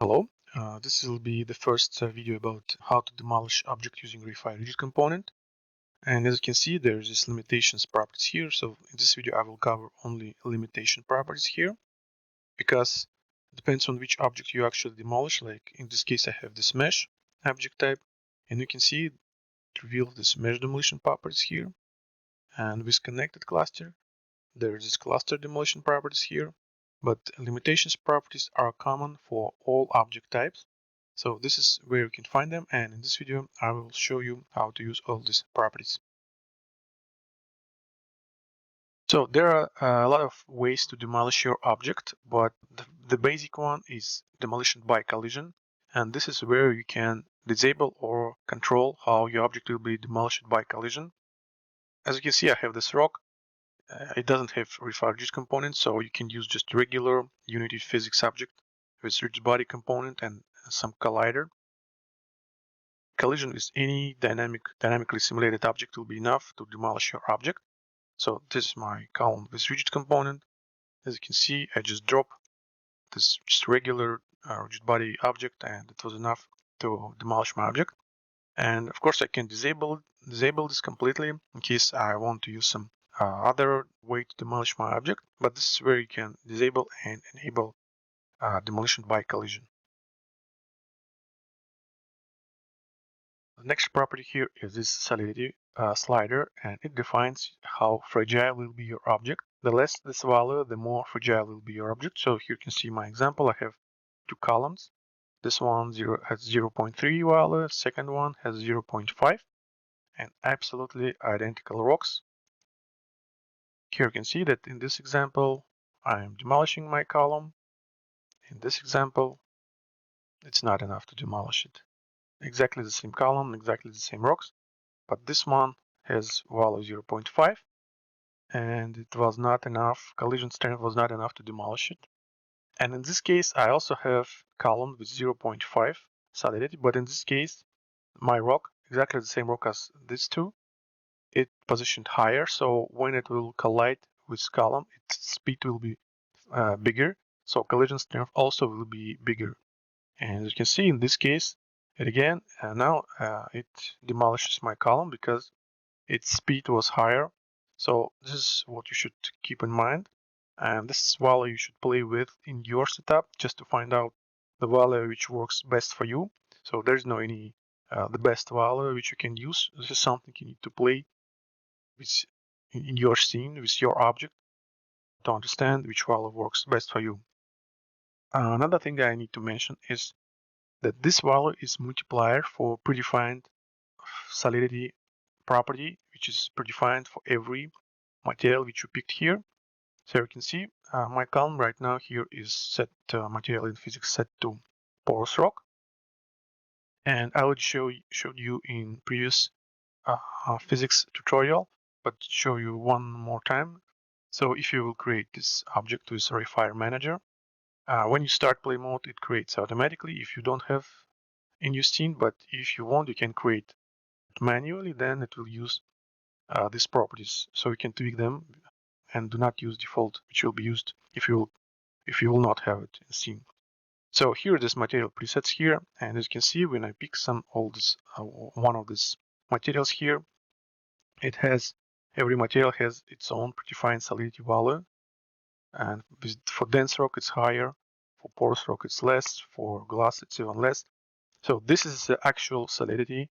Hello, this will be the first video about how to demolish object using Rayfire Rigid component. And as you can see, there's this limitations properties here. So in this video, I will cover only limitation properties here because it depends on which object you actually demolish. Like in this case, I have this mesh object type, and you can see it reveals this mesh demolition properties here. And with connected cluster, there's this cluster demolition properties here. But limitations properties are common for all object types. So this is where you can find them, and in this video I will show you how to use all these properties. So there are a lot of ways to demolish your object, but the basic one is demolition by collision, and this is where you can disable or control how your object will be demolished by collision. As you can see, I have this rock. It doesn't have Rayfire Rigid component, so you can use just regular Unity physics object with rigid body component and some collider. Collision with any dynamically simulated object will be enough to demolish your object. So this is my column with rigid component. As you can see, I just drop this just regular rigid body object, and it was enough to demolish my object. And of course, I can disable this completely in case I want to use some other way to demolish my object. But this is where you can disable and enable demolition by collision. The next property here is this solidity slider, and it defines how fragile will be your object. The less this value, the more fragile will be your object. So here you can see my example. I have two columns. This one has 0.3 value, second one has 0.5, and absolutely identical rocks. Here you can see that in this example, I am demolishing my column. In this example, it's not enough to demolish it. Exactly the same column, exactly the same rocks, but this one has value 0.5, and it was not enough, collision strength was not enough to demolish it. And in this case, I also have column with 0.5 solidity, but in this case, my rock, exactly the same rock as these two, it positioned higher, so when it will collide with column, its speed will be bigger, so collision strength also will be bigger. And as you can see in this case, it again, now it demolishes my column because its speed was higher. So this is what you should keep in mind, and this is value you should play with in your setup just to find out the value which works best for you. So there's no any the best value which you can use. This is something you need to play with in your scene with your object to understand which value works best for you. Another thing I need to mention is that this value is multiplier for predefined solidity property, which is predefined for every material which you picked here. So you can see my column right now here is set material in physics set to porous rock, and I would showed you in previous physics tutorial, but show you one more time. So if you will create this object with Rayfire Manager, when you start play mode, it creates automatically if you don't have in your scene, but if you want, you can create it manually, then it will use these properties. So you can tweak them and do not use default, which will be used if you will not have it in scene. So here are this material presets here, and as you can see, when I pick one of these materials here, it has every material has its own predefined solidity value, and for dense rock it's higher, for porous rock it's less, for glass it's even less. So this is the actual solidity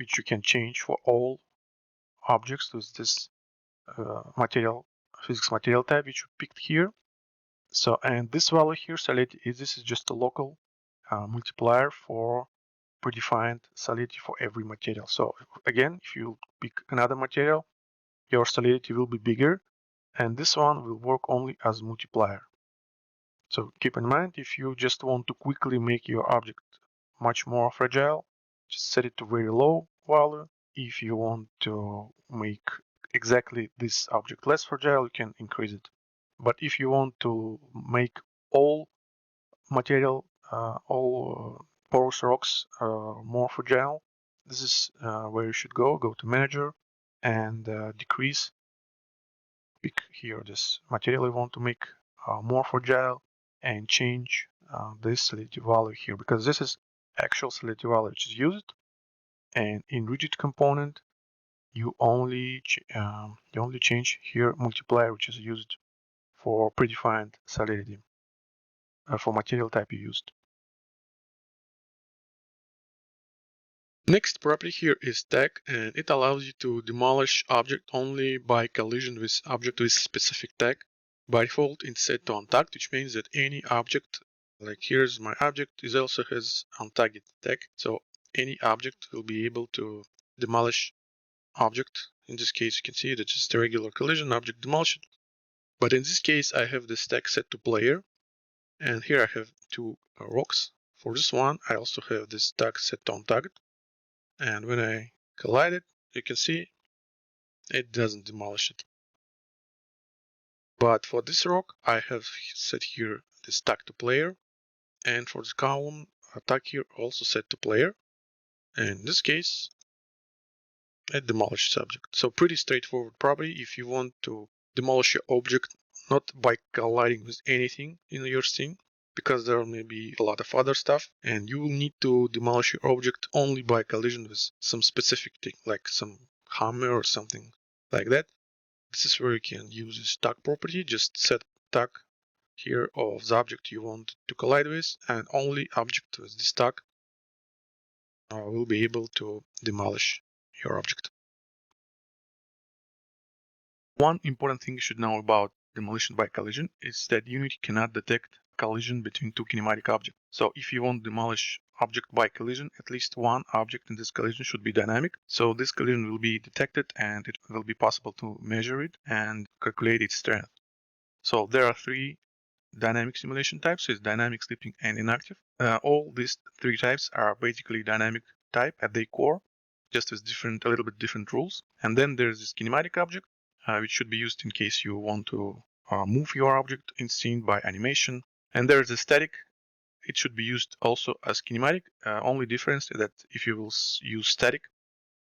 which you can change for all objects with this physics material type which you picked here. So, and this value here, solidity, this is just a local multiplier for predefined solidity for every material. So again, if you pick another material, your solidity will be bigger, and this one will work only as multiplier. So keep in mind, if you just want to quickly make your object much more fragile, just set it to very low value. If you want to make exactly this object less fragile, you can increase it. But if you want to make all material, all porous rocks more fragile, this is where you should go. Go to Manager and decrease. Pick here this material you want to make more fragile and change this solidity value here, because this is actual solidity value which is used, and in rigid component you only change here multiplier which is used for predefined solidity for material type you used. Next property here is stack, and it allows you to demolish object only by collision with object with specific tag. By default, it's set to untagged, which means that any object, like here's my object, is also has untagged tag. So any object will be able to demolish object. In this case, you can see that just a regular collision object demolish it. But in this case, I have the stack set to player, and here I have two rocks. For this one, I also have this tag set to untagged. And when I collide it, you can see it doesn't demolish it. But for this rock, I have set here this tag to player, and for the column, tag here also set to player. And in this case, it demolishes object. So pretty straightforward property if you want to demolish your object not by colliding with anything in your scene, because there may be a lot of other stuff, and you will need to demolish your object only by collision with some specific thing, like some hammer or something like that. This is where you can use this tag property. Just set tag here of the object you want to collide with, and only object with this tag will be able to demolish your object. One important thing you should know about demolition by collision is that Unity cannot detect collision between two kinematic objects. So if you want to demolish object by collision, at least one object in this collision should be dynamic. So this collision will be detected and it will be possible to measure it and calculate its strength. So there are three dynamic simulation types: is dynamic, sleeping, and inactive. All these three types are basically dynamic type at their core, just with a little bit different rules. And then there's this kinematic object, which should be used in case you want to move your object in scene by animation. And there's a static. It should be used also as kinematic. Only difference is that if you will use static,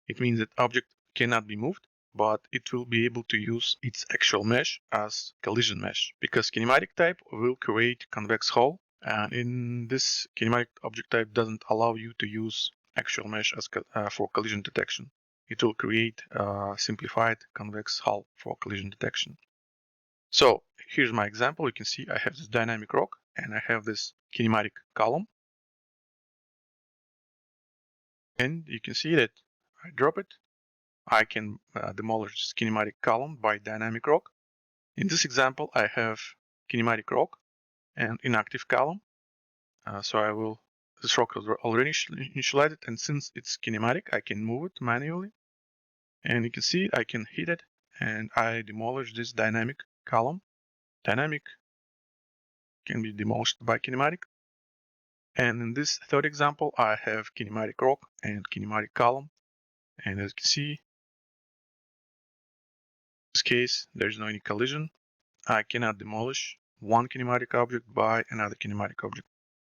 it means that object cannot be moved, but it will be able to use its actual mesh as collision mesh, because kinematic type will create convex hull, and in this kinematic object type doesn't allow you to use actual mesh as for collision detection. It will create a simplified convex hull for collision detection. So here's my example. You can see I have this dynamic rock and I have this kinematic column, and you can see that I drop it, I can demolish this kinematic column by dynamic rock. In this example, I have kinematic rock and inactive column. So this rock is already initialized, and since it's kinematic, I can move it manually. And you can see I can hit it and I demolish this dynamic column. Dynamic can be demolished by kinematic. And in this third example, I have kinematic rock and kinematic column. And as you can see, in this case, there's no any collision. I cannot demolish one kinematic object by another kinematic object.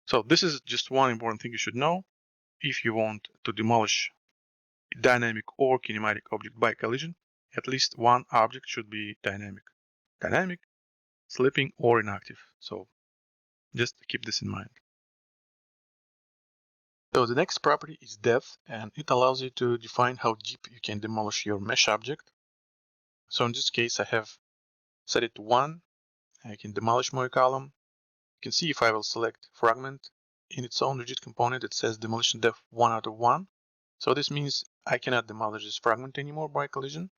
So this is just one important thing you should know. If you want to demolish dynamic or kinematic object by collision, at least one object should be dynamic. Dynamic, sleeping, or inactive. So just keep this in mind. So the next property is depth, and it allows you to define how deep you can demolish your mesh object. So in this case, I have set it to 1. I can demolish my column. You can see if I will select fragment in its own rigid component, it says demolition depth 1 out of 1. So this means I cannot demolish this fragment anymore by collision.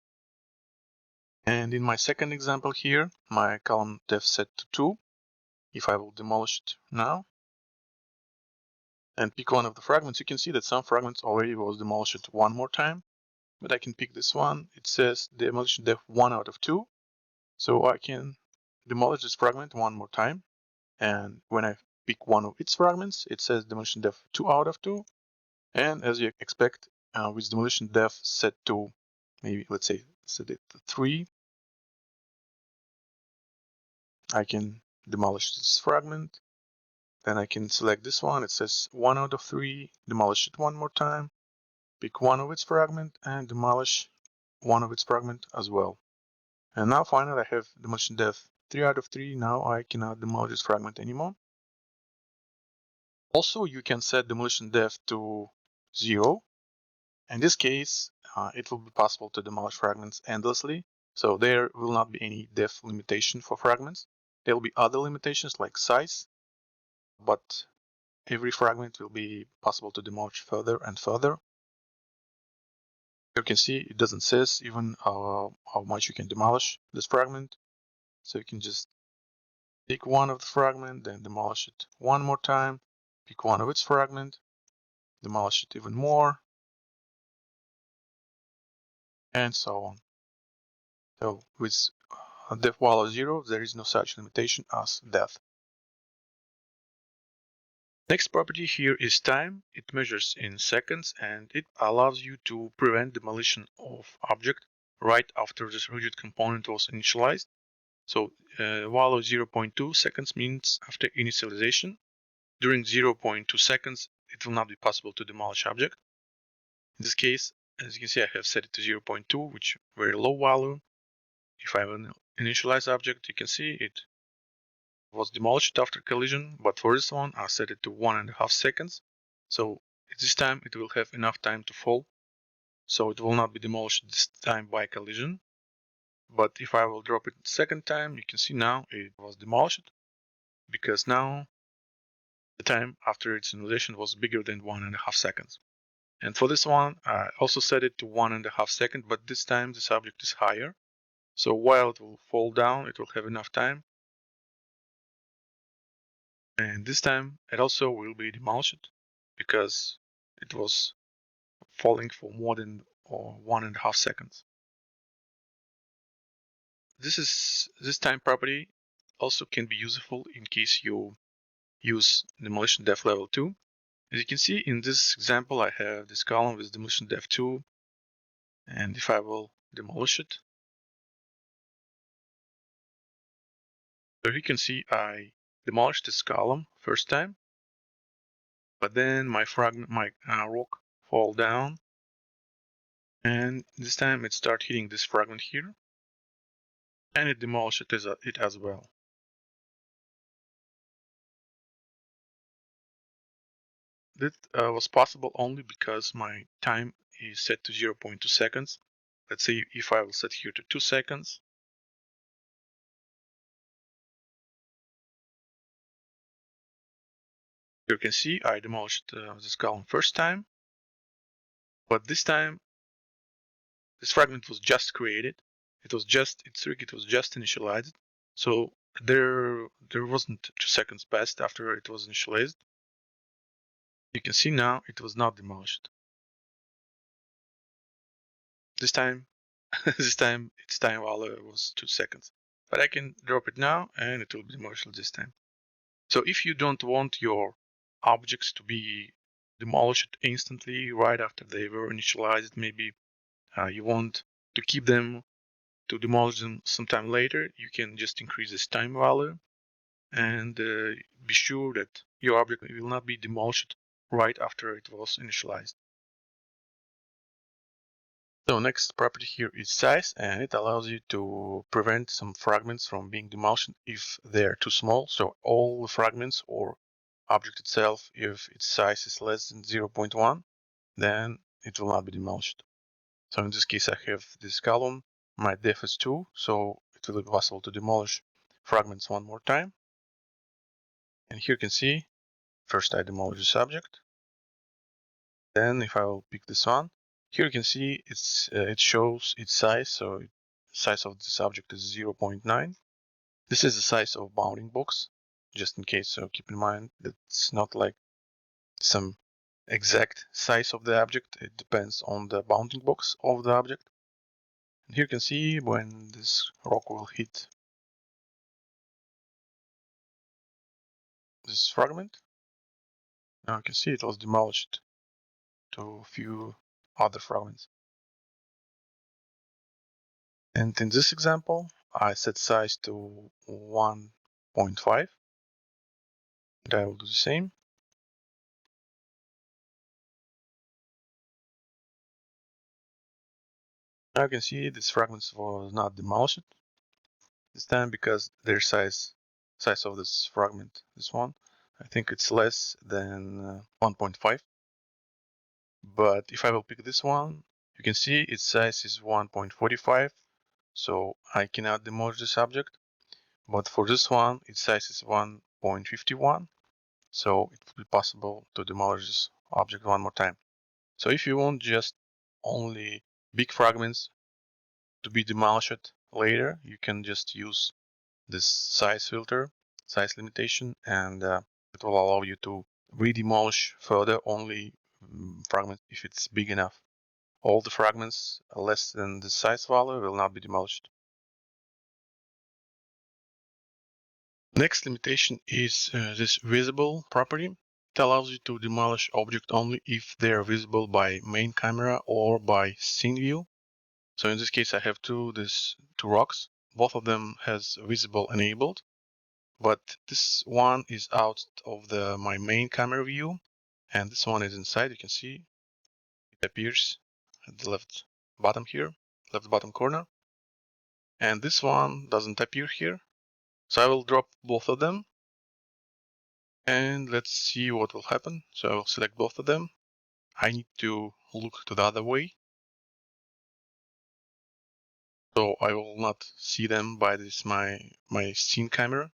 And in my second example here, my column depth set to 2. If I will demolish it now and pick one of the fragments, you can see that some fragments already was demolished one more time. But I can pick this one. It says demolition depth 1 out of 2. So I can demolish this fragment one more time. And when I pick one of its fragments, it says demolition depth 2 out of 2. And as you expect, with demolition depth set to maybe, let's say, set it to 3, I can demolish this fragment. Then I can select this one. It says 1 out of 3, demolish it one more time, pick one of its fragment, and demolish one of its fragment as well. And now finally I have demolition depth 3 out of 3. Now I cannot demolish this fragment anymore. Also, you can set demolition depth to 0. In this case, it will be possible to demolish fragments endlessly, so there will not be any depth limitation for fragments. There will be other limitations like size, but every fragment will be possible to demolish further and further. You can see it doesn't say even how much you can demolish this fragment, so you can just pick one of the fragment, then demolish it one more time, pick one of its fragment, demolish it even more, and so on. So with depth value 0, there is no such limitation as depth. Next property here is time. It measures in seconds and it allows you to prevent demolition of object right after this rigid component was initialized. So value 0.2 seconds means after initialization. During 0.2 seconds, it will not be possible to demolish object. In this case, as you can see, I have set it to 0.2, which is very low value. If I have an initialized object, you can see it was demolished after collision, but for this one, I set it to 1.5 seconds. So at this time, it will have enough time to fall. So it will not be demolished this time by collision. But if I will drop it second time, you can see now it was demolished because now the time after its initialization was bigger than 1.5 seconds. And for this one, I also set it to 1.5 seconds, but this time this object is higher. So while it will fall down, it will have enough time. And this time it also will be demolished because it was falling for more than 1.5 seconds. This time property also can be useful in case you use demolition depth level 2. As you can see in this example, I have this column with demolition depth 2, and if I will demolish it, so you can see I demolished this column first time, but then my rock fall down, and this time it start hitting this fragment here, and it demolished it as well. That was possible only because my time is set to 0.2 seconds. Let's say if I will set here to 2 seconds, you can see I demolished this column first time, but this time this fragment was just created. It was just initialized, so there wasn't 2 seconds passed after it was initialized. You can see now it was not demolished. This time its time value was 2 seconds, but I can drop it now and it will be demolished this time. So if you don't want your objects to be demolished instantly right after they were initialized, maybe you want to keep them to demolish them sometime later, you can just increase this time value and be sure that your object will not be demolished right after it was initialized. So next property here is size, and it allows you to prevent some fragments from being demolished if they're too small. So all the fragments or object itself, if its size is less than 0.1, then it will not be demolished. So in this case, I have this column, my depth is 2, so it will be possible to demolish fragments one more time. And here you can see, first I demolish this object. Then if I will pick this one, here you can see it shows its size. So the size of this object is 0.9. This is the size of bounding box, just in case. So keep in mind that it's not like some exact size of the object. It depends on the bounding box of the object. And here you can see when this rock will hit this fragment. Now you can see it was demolished to a few other fragments. And in this example, I set size to 1.5. And I will do the same. Now you can see these fragments was not demolished this time because their size of this fragment, this one, I think it's less than 1.5. But if I will pick this one, you can see its size is 1.45. So I cannot demolish this object. But for this one, its size is 1.51. So it will be possible to demolish this object one more time. So if you want just only big fragments to be demolished later, you can just use this size filter, size limitation, and it will allow you to re-demolish further only fragments if it's big enough. All the fragments less than the size value will not be demolished. Next limitation is this visible property. It allows you to demolish object only if they are visible by main camera or by scene view. So in this case, I have two rocks. Both of them has visible enabled, but this one is out of my main camera view, and this one is inside. You can see it appears at the left bottom here, left bottom corner, and this one doesn't appear here. So I will drop both of them, and let's see what will happen. So I will select both of them. I need to look to the other way, so I will not see them by this my scene camera.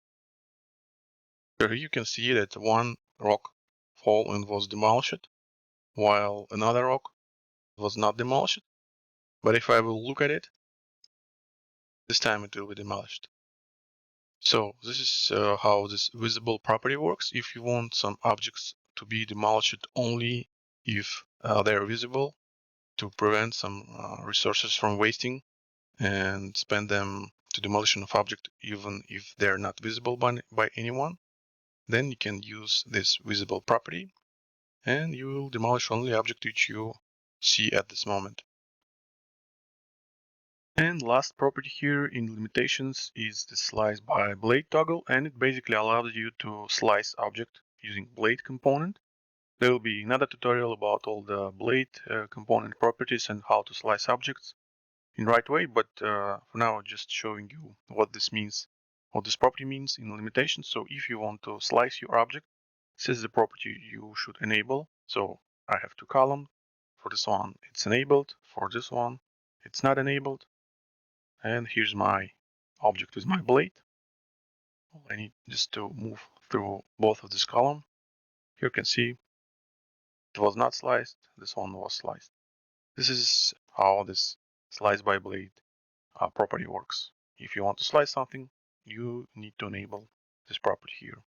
Here you can see that one rock fell and was demolished, while another rock was not demolished. But if I will look at it, this time it will be demolished. So this is how this visible property works. If you want some objects to be demolished only if they're visible, to prevent some resources from wasting and spend them to demolition of object even if they're not visible by anyone, then you can use this visible property and you will demolish only object which you see at this moment. And last property here in limitations is the slice by blade toggle, and it basically allows you to slice object using blade component. There will be another tutorial about all the blade component properties and how to slice objects in right way, but for now I'm just showing you what this means, what this property means in limitations. So if you want to slice your object, this is the property you should enable. So I have two columns. For this one, it's enabled. For this one, it's not enabled. And here's my object with my blade. I need just to move through both of this column. Here you can see it was not sliced. This one was sliced. This is how this slice by blade property works. If you want to slice something, you need to enable this property here.